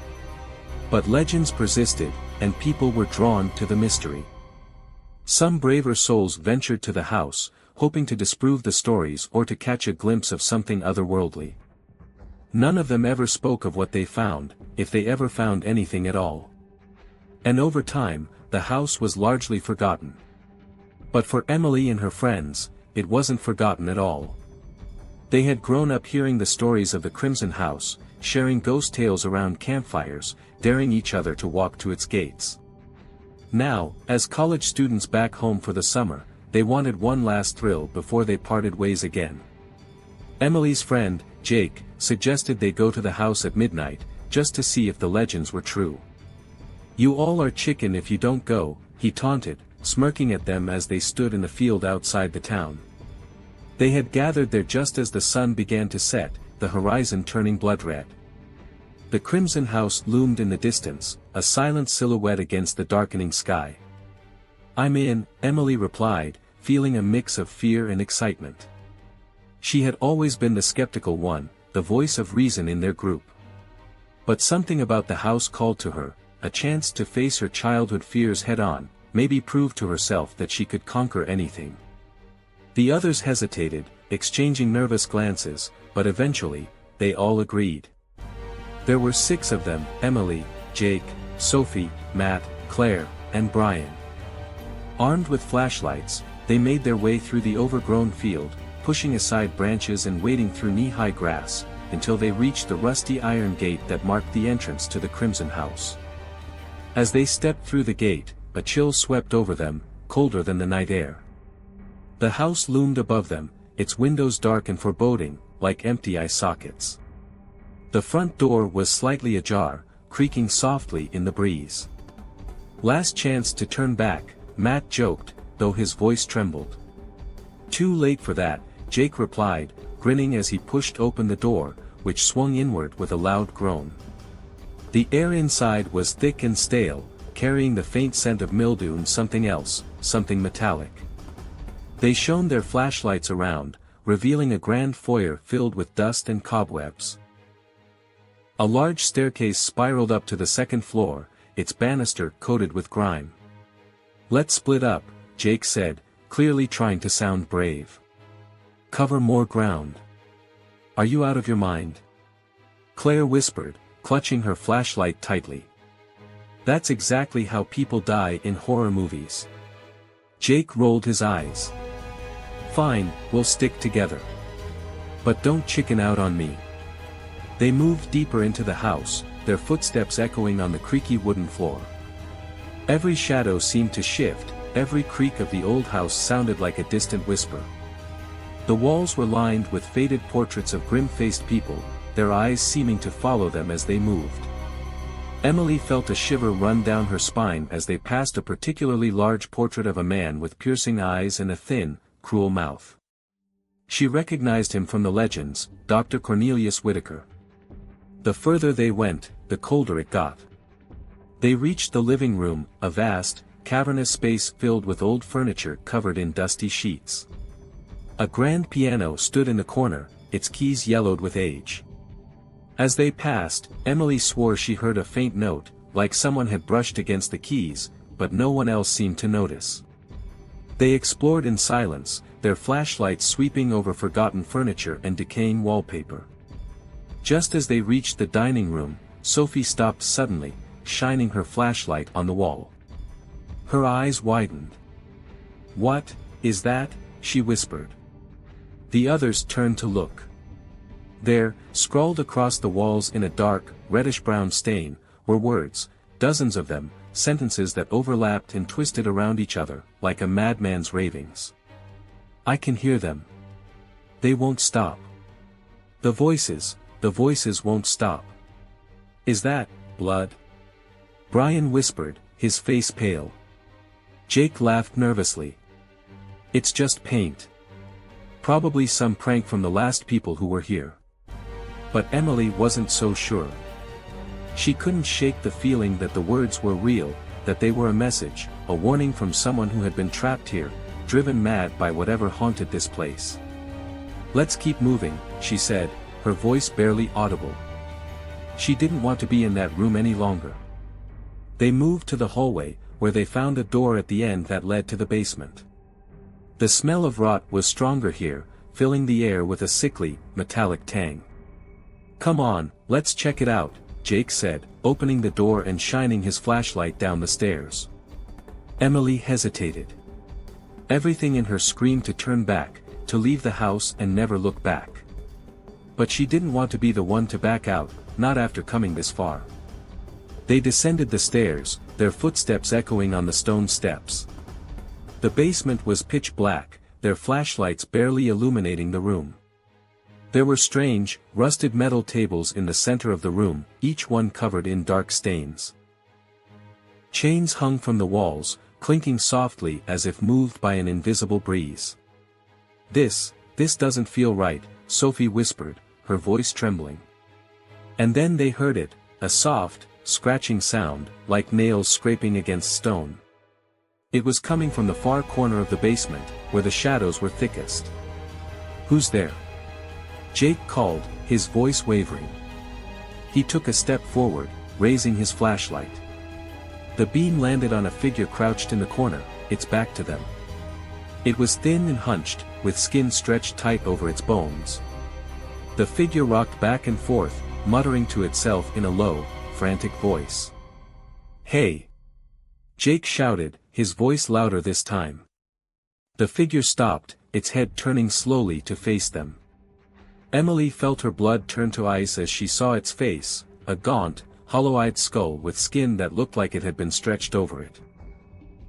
But legends persisted, and people were drawn to the mystery. Some braver souls ventured to the house, hoping to disprove the stories or to catch a glimpse of something otherworldly. None of them ever spoke of what they found, if they ever found anything at all. And over time, the house was largely forgotten. But for Emily and her friends, it wasn't forgotten at all. They had grown up hearing the stories of the Crimson House, sharing ghost tales around campfires, daring each other to walk to its gates. Now, as college students back home for the summer, they wanted one last thrill before they parted ways again. Emily's friend, Jake, suggested they go to the house at midnight, just to see if the legends were true. "You all are chicken if you don't go," he taunted, smirking at them as they stood in a field outside the town. They had gathered there just as the sun began to set, the horizon turning blood red. The Crimson House loomed in the distance, a silent silhouette against the darkening sky. "I'm in," Emily replied, feeling a mix of fear and excitement. She had always been the skeptical one, the voice of reason in their group. But something about the house called to her, a chance to face her childhood fears head-on, maybe prove to herself that she could conquer anything. The others hesitated, exchanging nervous glances, but eventually, they all agreed. There were 6 of them: Emily, Jake, Sophie, Matt, Claire, and Brian. Armed with flashlights, they made their way through the overgrown field, pushing aside branches and wading through knee-high grass, until they reached the rusty iron gate that marked the entrance to the Crimson House. As they stepped through the gate, a chill swept over them, colder than the night air. The house loomed above them, its windows dark and foreboding, like empty eye sockets. The front door was slightly ajar, creaking softly in the breeze. "Last chance to turn back," Matt joked, though his voice trembled. "Too late for that," Jake replied, grinning as he pushed open the door, which swung inward with a loud groan. The air inside was thick and stale, carrying the faint scent of mildew and something else, something metallic. They shone their flashlights around, revealing a grand foyer filled with dust and cobwebs. A large staircase spiraled up to the second floor, its banister coated with grime. "Let's split up," Jake said, clearly trying to sound brave. "Cover more ground." "Are you out of your mind?" Claire whispered, clutching her flashlight tightly. "That's exactly how people die in horror movies." Jake rolled his eyes. "Fine, we'll stick together. But don't chicken out on me." They moved deeper into the house, their footsteps echoing on the creaky wooden floor. Every shadow seemed to shift, every creak of the old house sounded like a distant whisper. The walls were lined with faded portraits of grim-faced people, their eyes seeming to follow them as they moved. Emily felt a shiver run down her spine as they passed a particularly large portrait of a man with piercing eyes and a thin, cruel mouth. She recognized him from the legends, Dr. Cornelius Whitaker. The further they went, the colder it got. They reached the living room, a vast, cavernous space filled with old furniture covered in dusty sheets. A grand piano stood in the corner, its keys yellowed with age. As they passed, Emily swore she heard a faint note, like someone had brushed against the keys, but no one else seemed to notice. They explored in silence, their flashlights sweeping over forgotten furniture and decaying wallpaper. Just as they reached the dining room, Sophie stopped suddenly, shining her flashlight on the wall. Her eyes widened. "What is that?" she whispered. The others turned to look. There, scrawled across the walls in a dark, reddish-brown stain, were words, dozens of them, sentences that overlapped and twisted around each other, like a madman's ravings. "I can hear them. They won't stop. The voices won't stop. Is that blood?" Brian whispered, his face pale. Jake laughed nervously. "It's just paint. Probably some prank from the last people who were here." But Emily wasn't so sure. She couldn't shake the feeling that the words were real, that they were a message, a warning from someone who had been trapped here, driven mad by whatever haunted this place. "Let's keep moving," she said, her voice barely audible. She didn't want to be in that room any longer. They moved to the hallway, where they found a door at the end that led to the basement. The smell of rot was stronger here, filling the air with a sickly, metallic tang. "Come on, let's check it out," Jake said, opening the door and shining his flashlight down the stairs. Emily hesitated. Everything in her screamed to turn back, to leave the house and never look back. But she didn't want to be the one to back out, not after coming this far. They descended the stairs, their footsteps echoing on the stone steps. The basement was pitch black, their flashlights barely illuminating the room. There were strange, rusted metal tables in the center of the room, each one covered in dark stains. Chains hung from the walls, clinking softly as if moved by an invisible breeze. This doesn't feel right," Sophie whispered, her voice trembling. And then they heard it, a soft, scratching sound, like nails scraping against stone. It was coming from the far corner of the basement, where the shadows were thickest. "Who's there?" Jake called, his voice wavering. He took a step forward, raising his flashlight. The beam landed on a figure crouched in the corner, its back to them. It was thin and hunched, with skin stretched tight over its bones. The figure rocked back and forth, muttering to itself in a low, frantic voice. "Hey!" Jake shouted, his voice louder this time. The figure stopped, its head turning slowly to face them. Emily felt her blood turn to ice as she saw its face, a gaunt, hollow-eyed skull with skin that looked like it had been stretched over it.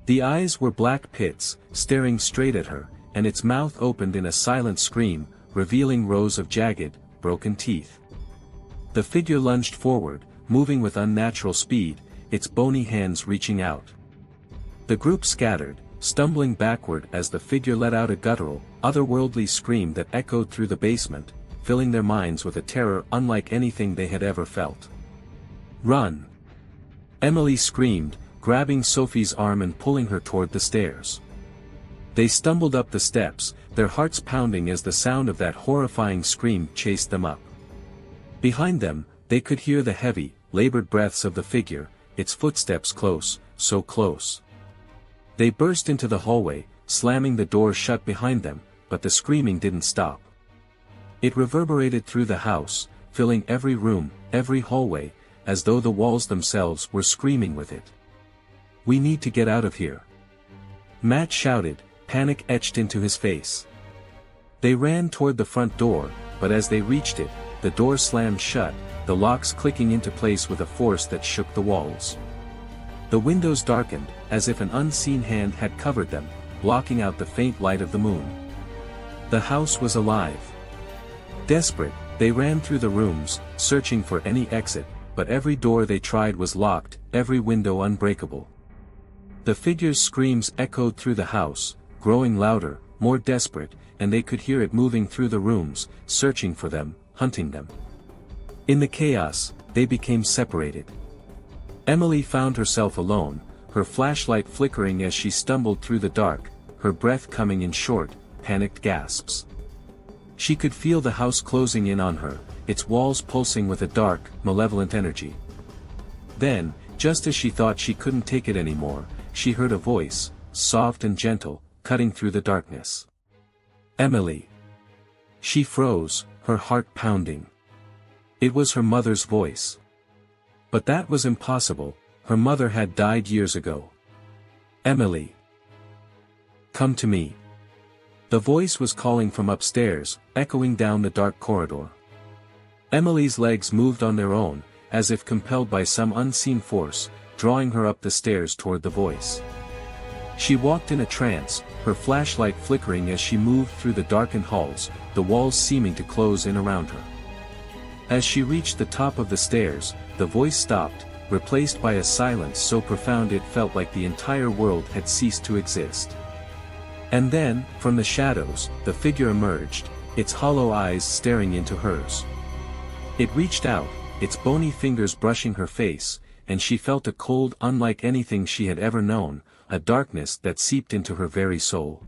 The eyes were black pits, staring straight at her, and its mouth opened in a silent scream, revealing rows of jagged, broken teeth. The figure lunged forward, moving with unnatural speed, its bony hands reaching out. The group scattered, stumbling backward as the figure let out a guttural, otherworldly scream that echoed through the basement, filling their minds with a terror unlike anything they had ever felt. "Run!" Emily screamed, grabbing Sophie's arm and pulling her toward the stairs. They stumbled up the steps, their hearts pounding as the sound of that horrifying scream chased them up. Behind them, They could hear the heavy, labored breaths of the figure, its footsteps close, so close. They burst into the hallway, slamming the door shut behind them, but the screaming didn't stop. It reverberated through the house, filling every room, every hallway, as though the walls themselves were screaming with it. "We need to get out of here," Matt shouted, panic etched into his face. They ran toward the front door, but as they reached it, the door slammed shut, the locks clicking into place with a force that shook the walls. The windows darkened, as if an unseen hand had covered them, blocking out the faint light of the moon. The house was alive. Desperate, they ran through the rooms, searching for any exit, but every door they tried was locked, every window unbreakable. The figure's screams echoed through the house, growing louder, more desperate, and they could hear it moving through the rooms, searching for them, hunting them. In the chaos, they became separated. Emily found herself alone, her flashlight flickering as she stumbled through the dark, her breath coming in short, panicked gasps. She could feel the house closing in on her, its walls pulsing with a dark, malevolent energy. Then, just as she thought she couldn't take it anymore, she heard a voice, soft and gentle, cutting through the darkness. "Emily." She froze, her heart pounding. It was her mother's voice. But that was impossible, her mother had died years ago. "Emily. Come to me." The voice was calling from upstairs, echoing down the dark corridor. Emily's legs moved on their own, as if compelled by some unseen force, drawing her up the stairs toward the voice. She walked in a trance, her flashlight flickering as she moved through the darkened halls, the walls seeming to close in around her. As she reached the top of the stairs, the voice stopped, replaced by a silence so profound it felt like the entire world had ceased to exist. And then, from the shadows, the figure emerged, its hollow eyes staring into hers. It reached out, its bony fingers brushing her face, and she felt a cold unlike anything she had ever known, a darkness that seeped into her very soul.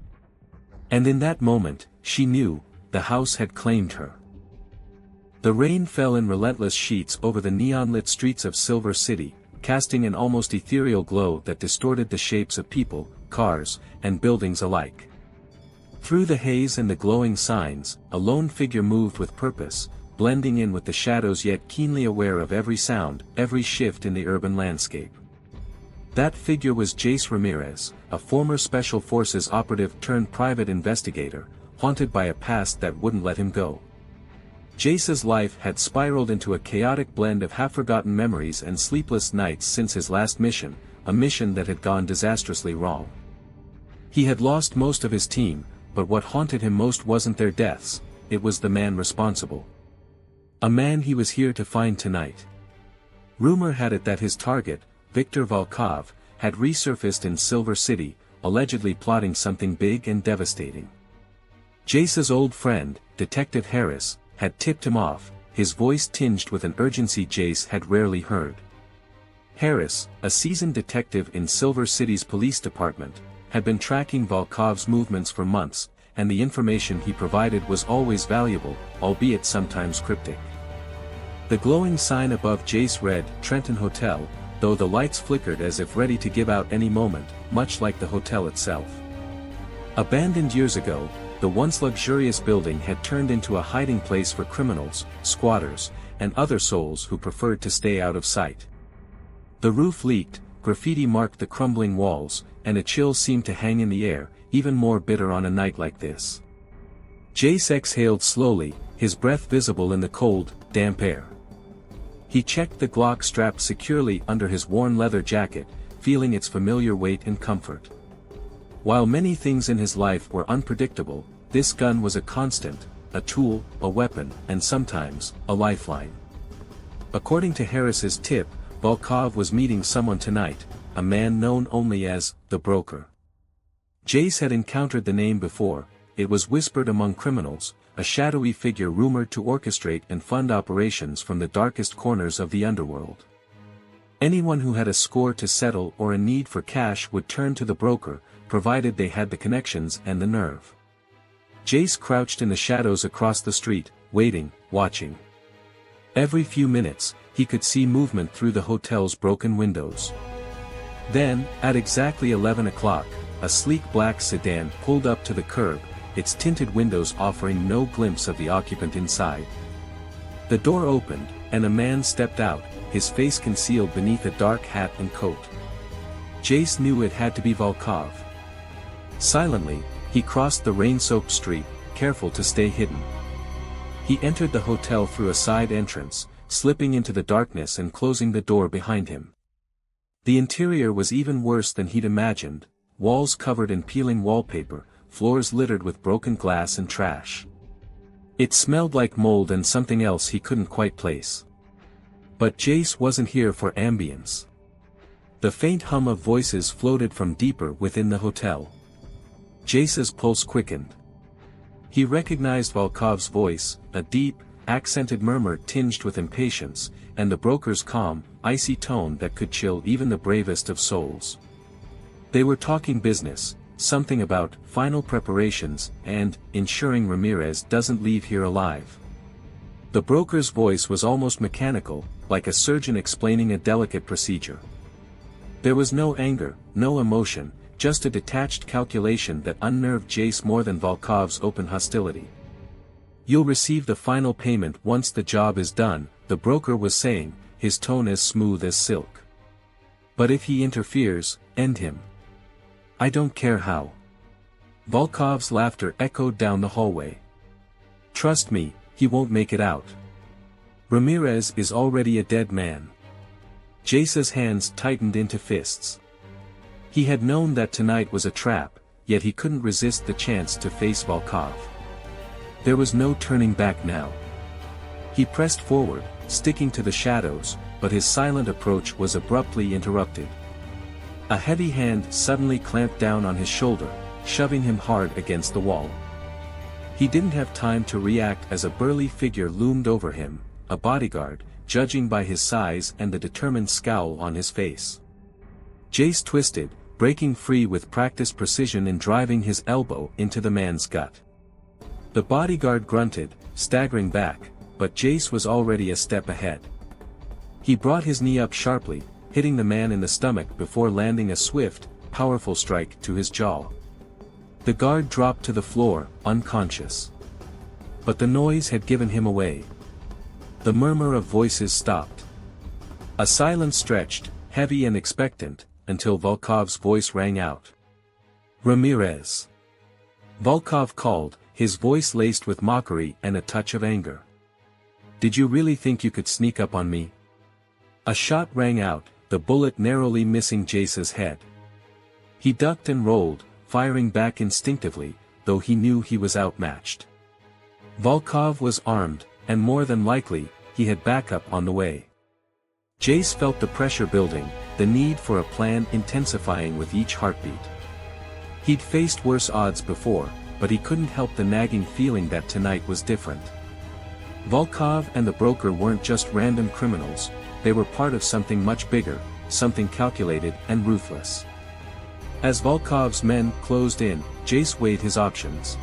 And in that moment, she knew, the house had claimed her. The rain fell in relentless sheets over the neon-lit streets of Silver City, casting an almost ethereal glow that distorted the shapes of people, cars, and buildings alike. Through the haze and the glowing signs, a lone figure moved with purpose, blending in with the shadows yet keenly aware of every sound, every shift in the urban landscape. That figure was Jace Ramirez, a former Special Forces operative turned private investigator, haunted by a past that wouldn't let him go. Jace's life had spiraled into a chaotic blend of half-forgotten memories and sleepless nights since his last mission, a mission that had gone disastrously wrong. He had lost most of his team, but what haunted him most wasn't their deaths, it was the man responsible. A man he was here to find tonight. Rumor had it that his target, Viktor Volkov, had resurfaced in Silver City, allegedly plotting something big and devastating. Jace's old friend, Detective Harris, had tipped him off, his voice tinged with an urgency Jace had rarely heard. Harris, a seasoned detective in Silver City's police department, had been tracking Volkov's movements for months, and the information he provided was always valuable, albeit sometimes cryptic. The glowing sign above Jace read, Trenton Hotel, though the lights flickered as if ready to give out any moment, much like the hotel itself. Abandoned years ago, the once luxurious building had turned into a hiding place for criminals, squatters, and other souls who preferred to stay out of sight. The roof leaked, graffiti marked the crumbling walls, and a chill seemed to hang in the air, even more bitter on a night like this. Jace exhaled slowly, his breath visible in the cold, damp air. He checked the Glock strapped securely under his worn leather jacket, feeling its familiar weight and comfort. While many things in his life were unpredictable, this gun was a constant, a tool, a weapon, and sometimes, a lifeline. According to Harris's tip, Volkov was meeting someone tonight, a man known only as, the Broker. Jace had encountered the name before, it was whispered among criminals, a shadowy figure rumored to orchestrate and fund operations from the darkest corners of the underworld. Anyone who had a score to settle or a need for cash would turn to the Broker, provided they had the connections and the nerve. Jace crouched in the shadows across the street, waiting, watching. Every few minutes, he could see movement through the hotel's broken windows. Then, at exactly 11 o'clock, a sleek black sedan pulled up to the curb, its tinted windows offering no glimpse of the occupant inside. The door opened, and a man stepped out, his face concealed beneath a dark hat and coat. Jace knew it had to be Volkov. Silently, he crossed the rain-soaked street, careful to stay hidden. He entered the hotel through a side entrance, slipping into the darkness and closing the door behind him. The interior was even worse than he'd imagined, walls covered in peeling wallpaper, floors littered with broken glass and trash. It smelled like mold and something else he couldn't quite place. But Jace wasn't here for ambience. The faint hum of voices floated from deeper within the hotel. Jace's pulse quickened. He recognized Volkov's voice, a deep, accented murmur tinged with impatience, and the broker's calm, icy tone that could chill even the bravest of souls. They were talking business, something about final preparations and ensuring Ramirez doesn't leave here alive. The broker's voice was almost mechanical, like a surgeon explaining a delicate procedure. There was no anger, no emotion, just a detached calculation that unnerved Jace more than Volkov's open hostility. "You'll receive the final payment once the job is done," the broker was saying, his tone as smooth as silk. "But if he interferes, end him. I don't care how." Volkov's laughter echoed down the hallway. "Trust me, he won't make it out. Ramirez is already a dead man." Jace's hands tightened into fists. He had known that tonight was a trap, yet he couldn't resist the chance to face Volkov. There was no turning back now. He pressed forward, sticking to the shadows, but his silent approach was abruptly interrupted. A heavy hand suddenly clamped down on his shoulder, shoving him hard against the wall. He didn't have time to react as a burly figure loomed over him, a bodyguard, judging by his size and the determined scowl on his face. Jace twisted, breaking free with practiced precision and driving his elbow into the man's gut. The bodyguard grunted, staggering back, but Jace was already a step ahead. He brought his knee up sharply, hitting the man in the stomach before landing a swift, powerful strike to his jaw. The guard dropped to the floor, unconscious. But the noise had given him away. The murmur of voices stopped. A silence stretched, heavy and expectant, until Volkov's voice rang out. "Ramirez." Volkov called, his voice laced with mockery and a touch of anger. "Did you really think you could sneak up on me?" A shot rang out, the bullet narrowly missing Jace's head. He ducked and rolled, firing back instinctively, though he knew he was outmatched. Volkov was armed, and more than likely, he had backup on the way. Jace felt the pressure building, the need for a plan intensifying with each heartbeat. He'd faced worse odds before, but he couldn't help the nagging feeling that tonight was different. Volkov and the broker weren't just random criminals, they were part of something much bigger, something calculated and ruthless. As Volkov's men closed in, Jace weighed his options.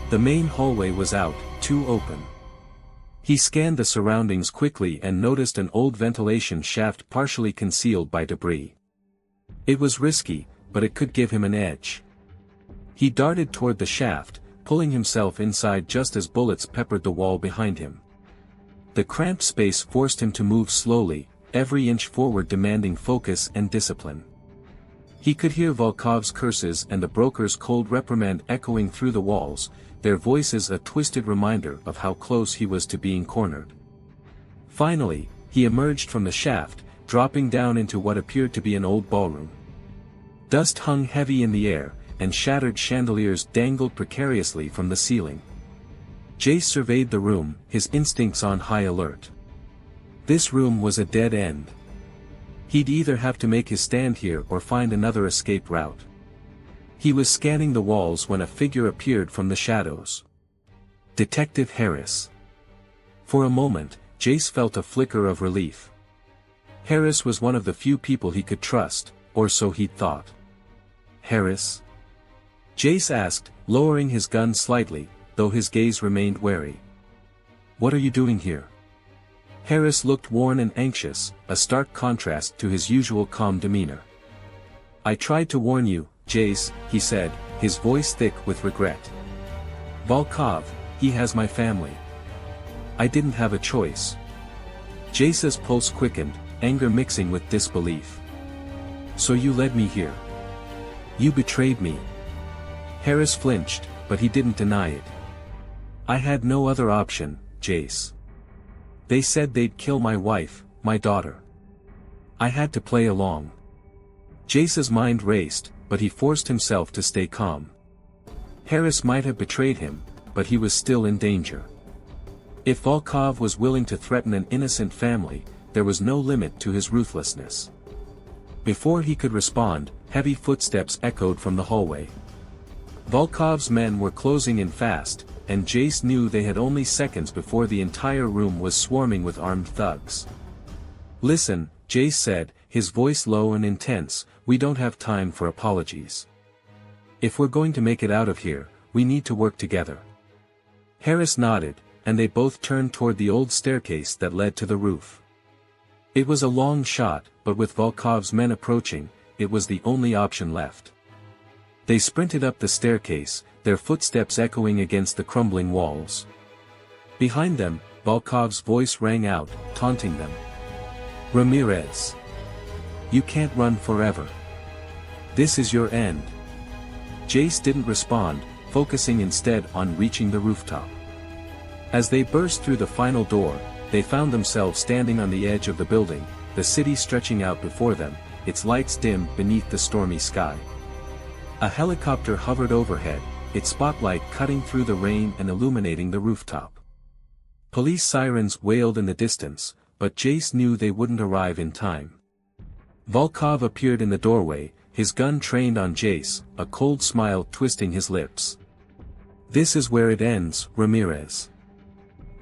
The main hallway was out, too open. He scanned the surroundings quickly and noticed an old ventilation shaft partially concealed by debris. It was risky, but it could give him an edge. He darted toward the shaft, pulling himself inside just as bullets peppered the wall behind him. The cramped space forced him to move slowly, every inch forward demanding focus and discipline. He could hear Volkov's curses and the broker's cold reprimand echoing through the walls, their voices a twisted reminder of how close he was to being cornered. Finally, he emerged from the shaft, dropping down into what appeared to be an old ballroom. Dust hung heavy in the air, and shattered chandeliers dangled precariously from the ceiling. Jace surveyed the room, his instincts on high alert. This room was a dead end. He'd either have to make his stand here or find another escape route. He was scanning the walls when a figure appeared from the shadows. Detective Harris. For a moment, Jace felt a flicker of relief. Harris was one of the few people he could trust, or so he'd thought. "Harris?" Jace asked, lowering his gun slightly, though his gaze remained wary. "What are you doing here?" Harris looked worn and anxious, a stark contrast to his usual calm demeanor. "I tried to warn you, Jace," he said, his voice thick with regret. "Volkov, he has my family. I didn't have a choice." Jace's pulse quickened, anger mixing with disbelief. "So you led me here? You betrayed me." Harris flinched, but he didn't deny it. "I had no other option, Jace. They said they'd kill my wife, my daughter. I had to play along." Jace's mind raced, but he forced himself to stay calm. Harris might have betrayed him, but he was still in danger. If Volkov was willing to threaten an innocent family, there was no limit to his ruthlessness. Before he could respond, heavy footsteps echoed from the hallway. Volkov's men were closing in fast, and Jace knew they had only seconds before the entire room was swarming with armed thugs. "Listen," Jace said, his voice low and intense, "we don't have time for apologies. If we're going to make it out of here, we need to work together." Harris nodded, and they both turned toward the old staircase that led to the roof. It was a long shot, but with Volkov's men approaching, it was the only option left. They sprinted up the staircase, their footsteps echoing against the crumbling walls. Behind them, Volkov's voice rang out, taunting them. "Ramirez! You can't run forever. This is your end." Jace didn't respond, focusing instead on reaching the rooftop. As they burst through the final door, they found themselves standing on the edge of the building, the city stretching out before them, its lights dim beneath the stormy sky. A helicopter hovered overhead, its spotlight cutting through the rain and illuminating the rooftop. Police sirens wailed in the distance, but Jace knew they wouldn't arrive in time. Volkov appeared in the doorway, his gun trained on Jace, a cold smile twisting his lips. "This is where it ends, Ramirez.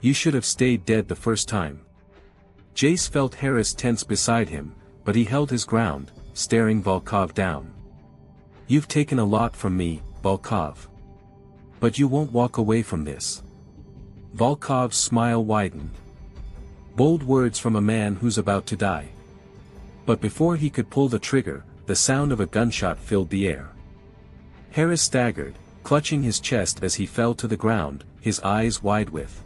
You should have stayed dead the first time." Jace felt Harris tense beside him, but he held his ground, staring Volkov down. "You've taken a lot from me, Volkov. But you won't walk away from this." Volkov's smile widened. Bold words from a man who's about to die. But before he could pull the trigger, the sound of a gunshot filled the air. Harris staggered, clutching his chest as he fell to the ground, his eyes wide with